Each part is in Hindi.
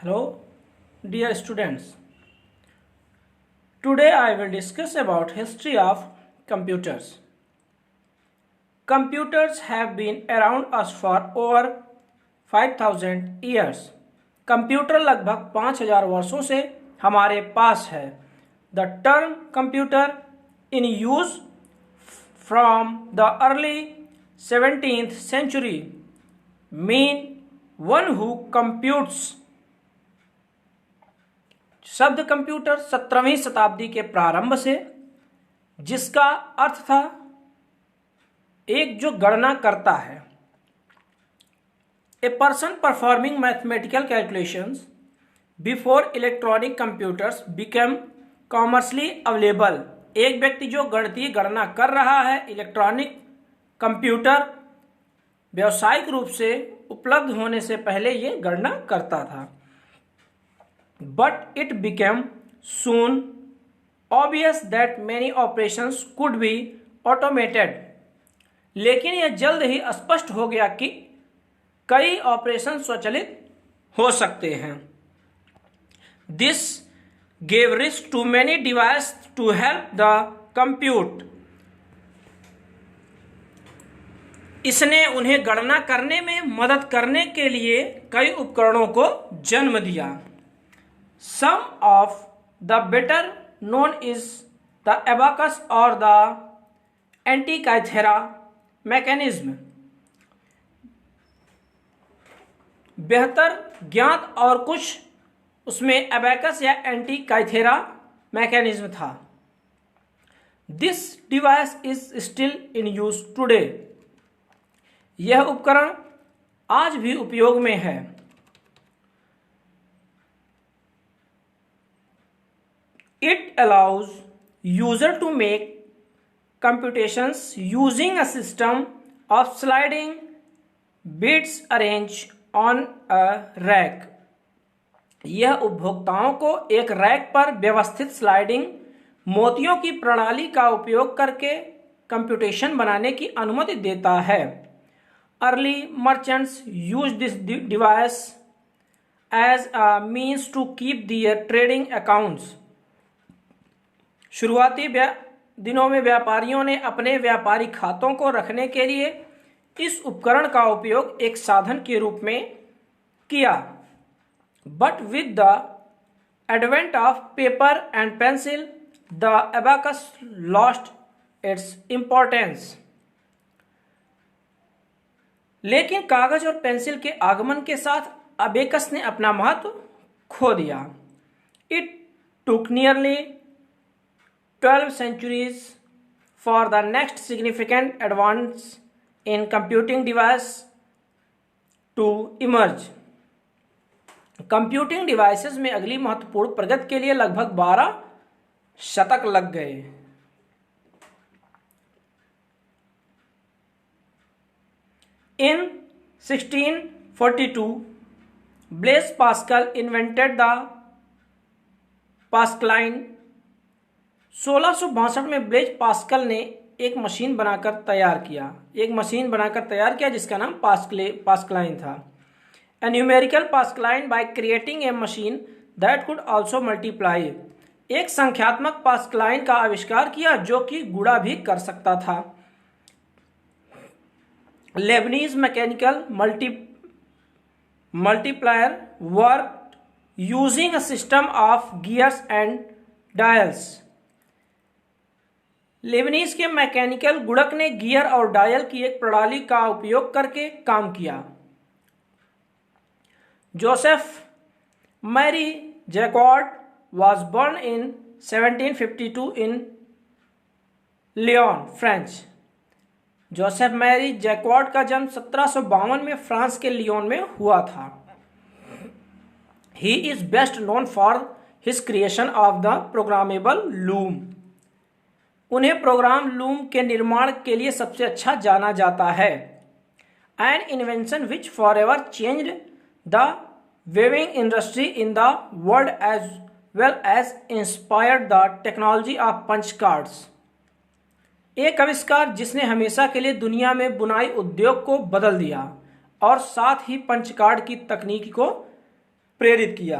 Hello, dear students. Today I will discuss about history of computers. Computers have been around us for over 5000 years. Computer लगभग 5000 वर्षों से हमारे पास है. The term computer in use from the early 17th century mean one who computes. शब्द कंप्यूटर 17वीं शताब्दी के प्रारंभ से, जिसका अर्थ था एक जो गणना करता है. A person performing mathematical calculations before electronic computers become commercially available. एक व्यक्ति जो गणितीय गणना कर रहा है, इलेक्ट्रॉनिक कंप्यूटर व्यावसायिक रूप से उपलब्ध होने से पहले ये गणना करता था. But it became soon obvious that many operations could be automated. लेकिन यह जल्द ही स्पष्ट हो गया कि कई ऑपरेशन स्वचालित हो सकते हैं. This gave rise to many devices to help the compute. इसने उन्हें गणना करने में मदद करने के लिए कई उपकरणों को जन्म दिया. Some of the better known is the abacus or the Antikythera mechanism. बेहतर ज्ञात और कुछ उसमें abacus या Antikythera mechanism था. This device is still in use today. यह उपकरण आज भी उपयोग में है. It allows user to make computations using a system of sliding bits arranged on a rack. यह उपभोक्ताओं को एक रैक पर व्यवस्थित स्लाइडिंग मोतियों की प्रणाली का उपयोग करके कंप्यूटेशन बनाने की अनुमति देता है. Early merchants used this device as a means to keep their trading accounts. शुरुआती दिनों में व्यापारियों ने अपने व्यापारी खातों को रखने के लिए इस उपकरण का उपयोग एक साधन के रूप में किया. But with the advent of paper and pencil the abacus lost its importance. लेकिन कागज और पेंसिल के आगमन के साथ अबेकस ने अपना महत्व खो दिया. It took nearly 12 centuries for the next significant advance in computing device to emerge. Computing devices में अगली महत्वपूर्ण प्रगति के लिए लगभग 12 शतक लग गए. In 1642, Blaise Pascal invented the Pascaline. 1662 में ब्लेज पास्कल ने एक मशीन बनाकर तैयार किया जिसका नाम पास्कलाइन था. ए numerical Pascaline by creating a machine that could also multiply. एक संख्यात्मक पास्कलाइन का आविष्कार किया जो कि गुणा भी कर सकता था. Lebanese mechanical multiplier work using a system of gears and dials. Lebanese के मैकेनिकल गुणक ने गियर और डायल की एक प्रणाली का उपयोग करके काम किया. Joseph Marie Jacquard was born in 1752 in Lyon, France. Joseph Marie Jacquard का जन्म 1752 में फ्रांस के लियोन में हुआ था. He is best known for his creation of the programmable loom. उन्हें प्रोग्राम लूम के निर्माण के लिए सबसे अच्छा जाना जाता है. An invention which forever changed the weaving industry in the world as well as inspired the technology of punch cards. एक आविष्कार जिसने हमेशा के लिए दुनिया में बुनाई उद्योग को बदल दिया और साथ ही पंच कार्ड की तकनीक को प्रेरित किया।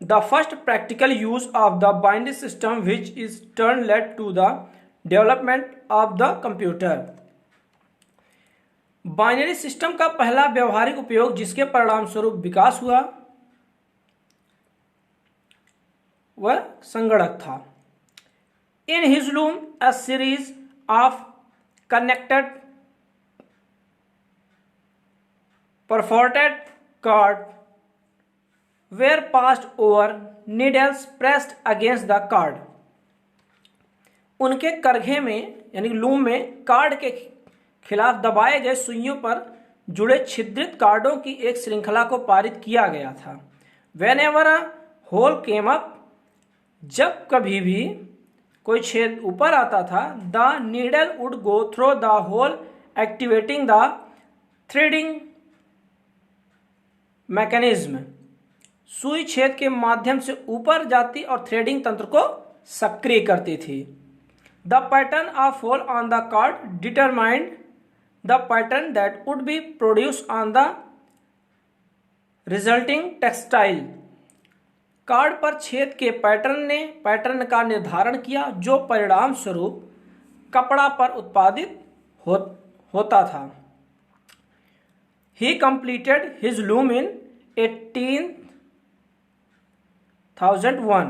The first practical use of the binary system which is turn led to the development of the computer. Binary system का पहला व्यवहारिक उपयोग जिसके परिणाम स्वरूप विकास हुआ वह संगणक था। In his loom a series of connected perforated cord were passed over needles pressed against the cord। उनके करघे में यानी लूम में कार्ड के खिलाफ दबाए गए सुइयों पर जुड़े छिद्रित कार्डों की एक श्रृंखला को पारित किया गया था। Whenever a hole came up, जब कभी भी कोई छेद ऊपर आता था, the needle would go through the hole activating the threading mechanism. सुई छेद के माध्यम से ऊपर जाती और थ्रेडिंग तंत्र को सक्रिय करती थी। The pattern of hole on the card determined the pattern that would be produce on the resulting textile. Card पर छेद के पैटर्न ने पैटर्न का निर्धारण किया जो परिणाम स्वरूप कपड़ा पर उत्पादित होता था। He completed his loom in 18,001।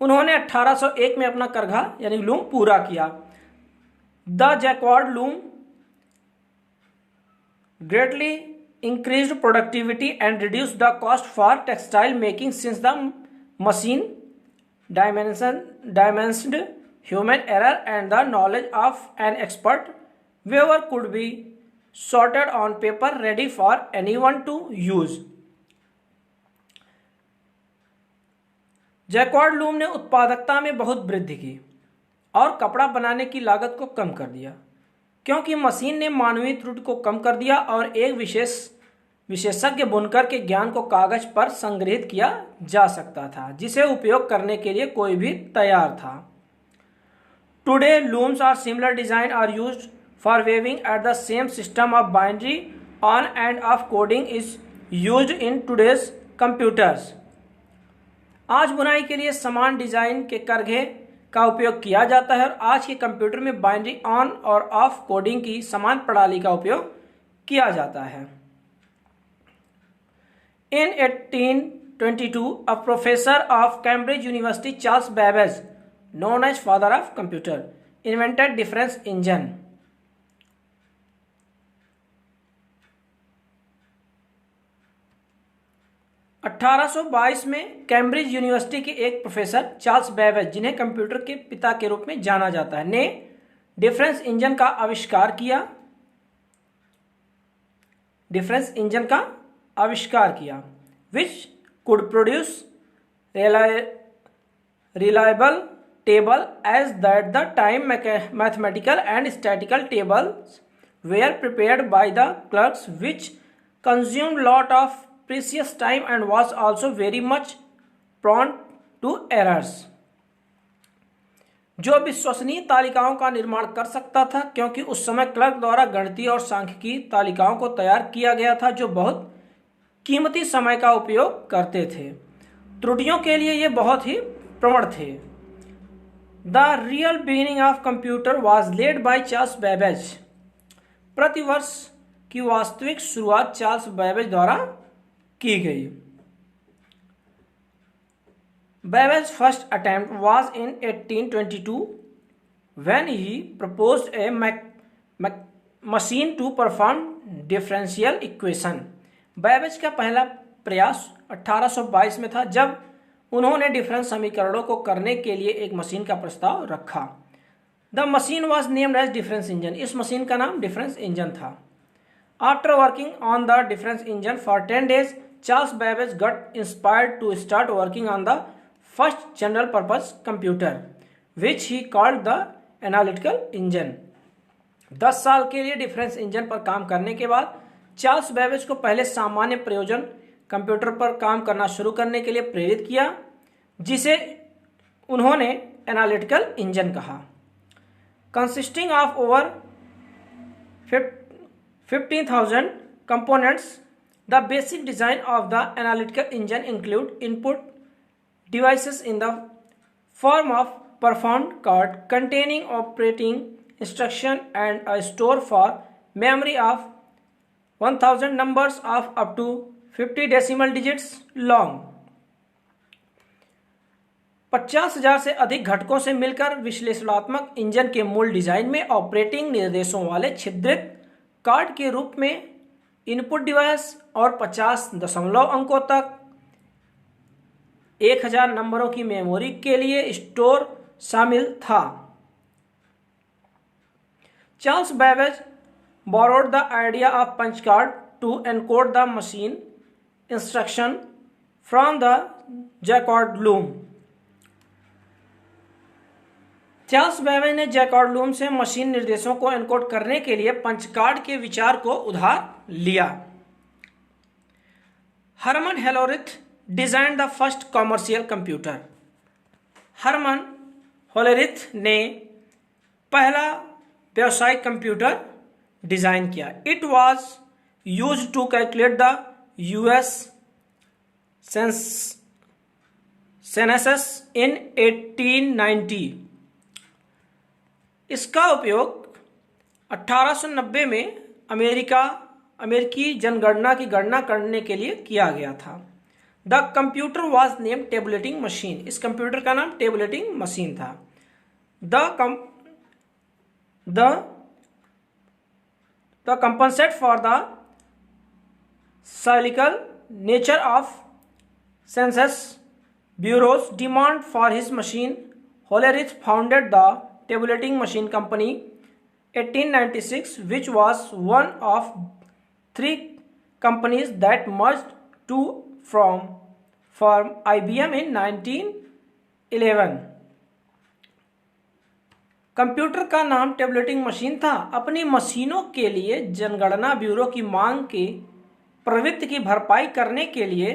उन्होंने 1801 में अपना करघा यानी लूम पूरा किया। The Jacquard loom greatly increased productivity and reduced the cost for textile making since the machine dimensioned human error and the knowledge of an expert weaver could be sorted on paper ready for anyone to use। Jacquard loom ने उत्पादकता में बहुत वृद्धि की और कपड़ा बनाने की लागत को कम कर दिया क्योंकि मशीन ने मानवीय त्रुटि को कम कर दिया और एक विशेषज्ञ बुनकर के ज्ञान को कागज पर संग्रहित किया जा सकता था जिसे उपयोग करने के लिए कोई भी तैयार था। Today looms are similar design are used for weaving at the same system of binary on and off coding is used in today's computers। आज बुनाई के लिए समान डिजाइन के करघे का उपयोग किया जाता है और आज के कंप्यूटर में बाइनरी ऑन और ऑफ कोडिंग की समान प्रणाली का उपयोग किया जाता है। In 1822, a professor of Cambridge University, Charles Babbage, known as father of computer, invented difference engine। 1822 में कैम्ब्रिज यूनिवर्सिटी के एक प्रोफेसर चार्ल्स बेबेज, जिन्हें कंप्यूटर के पिता के रूप में जाना जाता है, ने डिफरेंस इंजन का आविष्कार किया which could produce reliable table as that the time mathematical and statistical tables were prepared by the clerks which consumed lot of precious time and was also very much prone to errors। जो विश्वसनीय तालिकाओं का निर्माण कर सकता था क्योंकि उस समय क्लर्क द्वारा गणितीय और सांख्यिकीय तालिकाओं को तैयार किया गया था जो बहुत कीमती समय का उपयोग करते थे। त्रुटियों के लिए ये बहुत ही प्रवण थे। The real beginning of computer was led by Charles Babbage. प्रतिवर्ष की वास्तविक शुरुआत चार्ल्स बेबेज द्वारा की गई। Babbage's first attempt was in 1822 when he proposed a machine to perform differential equation। Babbage का पहला प्रयास 1822 में था जब उन्होंने डिफरेंस समीकरणों को करने के लिए एक मशीन का प्रस्ताव रखा। The machine was named age difference engine. इस मशीन का नाम डिफरेंस इंजन था। After working on the difference engine for 10 days, Charles Babbage got inspired to start working on the first general purpose computer, which he called the analytical engine। 10 साल के लिए डिफरेंस इंजन पर काम करने के बाद चार्ल्स बेबेज को पहले सामान्य प्रयोजन कंप्यूटर पर काम करना शुरू करने के लिए प्रेरित किया, जिसे उन्होंने एनालिटिकल इंजन कहा। Consisting of over 15,000 components, The basic design of the analytical engine include input devices in the form of performed card containing operating instruction and a store for memory of 1000 numbers of up to 50 decimal digits long. 50,000 से अधिक घटकों से मिलकर विश्लेषणात्मक इंजन के मूल डिजाइन में ऑपरेटिंग निर्देशों वाले छिद्रित कार्ड के रूप में इनपुट डिवाइस और 50 दशमलव अंकों तक 1000 नंबरों की मेमोरी के लिए स्टोर शामिल था। Charles Babbage borrowed the idea of punch card to encode the machine instruction from the jacquard loom. Charles Babbage ने जैकॉर्ड लूम से मशीन निर्देशों को एनकोड करने के लिए पंच कार्ड के विचार को उधार लिया। Herman Hollerith design the first commercial computer. Herman Hollerith ने पहला व्यावसायिक कंप्यूटर डिजाइन किया। It was used to calculate the US census in 1890। इसका उपयोग 1890 में अमेरिकी जनगणना की गणना करने के लिए किया गया था। The computer was name tabulating machine. इस कंप्यूटर का नाम टेबुलेटिंग मशीन था। The compensate for the cyclical nature of census bureau's demand for his machine, Hollerith founded the Tabulating Machine Company 1896, which was one of 3 companies that merged to form IBM in 1911। Computer का नाम टेबुलेटिंग मशीन था। अपनी मशीनों के लिए जनगणना ब्यूरो की मांग की प्रवृत्ति की भरपाई करने के लिए,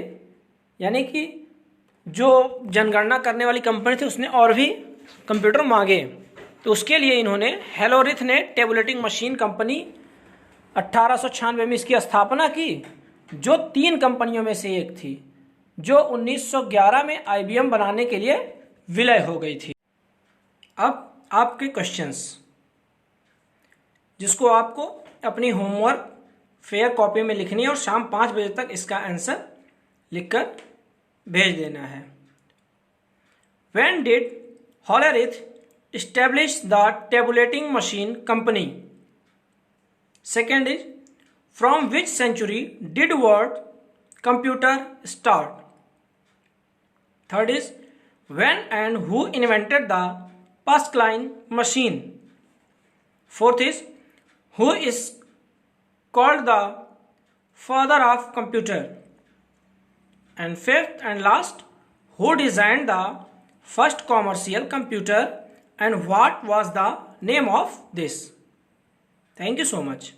यानी कि जो जनगणना करने वाली कंपनी थी उसने और भी कंप्यूटर मांगे, तो उसके लिए इन्होंने हेलोरिथ ने टेबुलेटिंग मशीन कंपनी 1896 में इसकी स्थापना की, जो 3 कंपनियों में से एक थी, जो 1911 में IBM बनाने के लिए विलय हो गई थी। अब आपके क्वेश्चंस, जिसको आपको अपनी होमवर्क फेयर कॉपी में लिखनी है और शाम 5 बजे तक इसका आंसर लिखकर भेज देना है। When did Hollerith establish the tabulating machine company? Second is, from which century did word computer start? Third is, when and who invented the Pascaline machine? Fourth is, who is called the father of computer? And fifth and last, who designed the first commercial computer and what was the name of this? Thank you so much.